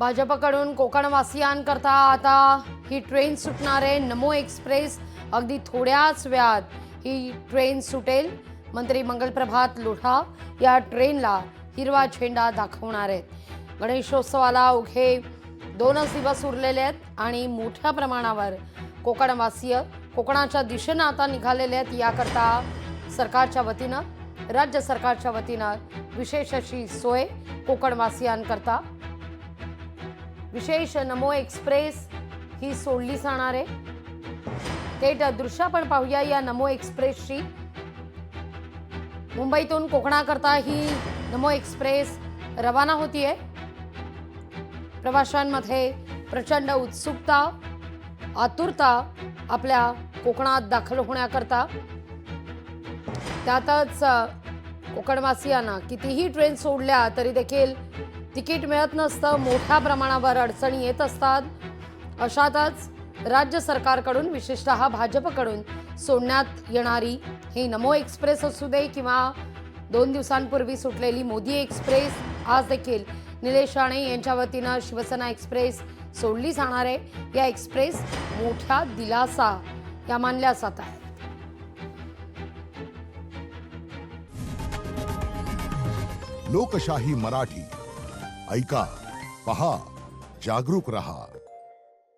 भाजपकडून कोकणवासियांकरता आता ही ट्रेन सुटणार आहे। नमो एक्सप्रेस अगदी थोड्याच वेळात ही ट्रेन सुटेल। मंत्री मंगलप्रभात लोढा या ट्रेनला हिरवा झेंडा दाखवणार आहेत। गणेशोत्सवाला अवघे 2 दिवस उरलेले आहेत आणि मोठ्या प्रमाणावर कोकणवासीय कोकणाच्या दिशेने आता निघालेले आहेत। याकरता सरकारच्या वतीनं राज्य सरकारच्या वतीनं विशेष अशी सोय कोकणवासियांकरता विशेष नमो एक्सप्रेस ही सोडली जाणार आहे। थेट दृश्य आपण पाहूया या नमो एक्सप्रेसची। मुंबईतून कोकणाकरता ही नमो एक्सप्रेस रवाना होतीये। प्रवाशांमध्ये प्रचंड उत्सुकता आतुरता आपल्या कोकणात दाखल होण्याकरता। त्यातच कोकणवासियांना कितीही ट्रेन सोडल्या तरी देखील तिकीट मिळत नसतं। मोठ्या प्रमाणावर अडचणी येत असतात। अशातच राज्य सरकारकडून विशेषतः भाजपकडून सोडण्यात येणारी ही नमो एक्सप्रेस असू दे किंवा 2 दिवसांपूर्वी सुटलेली मोदी एक्सप्रेस, आज देखील निलेश राणे यांच्या वतीनं शिवसेना एक्सप्रेस सोडली जाणार आहे। या एक्सप्रेस मोठा दिलासा या मानल्या जात आहे। लोकशाही मराठी ऐका, पहा, जागरूक रहा।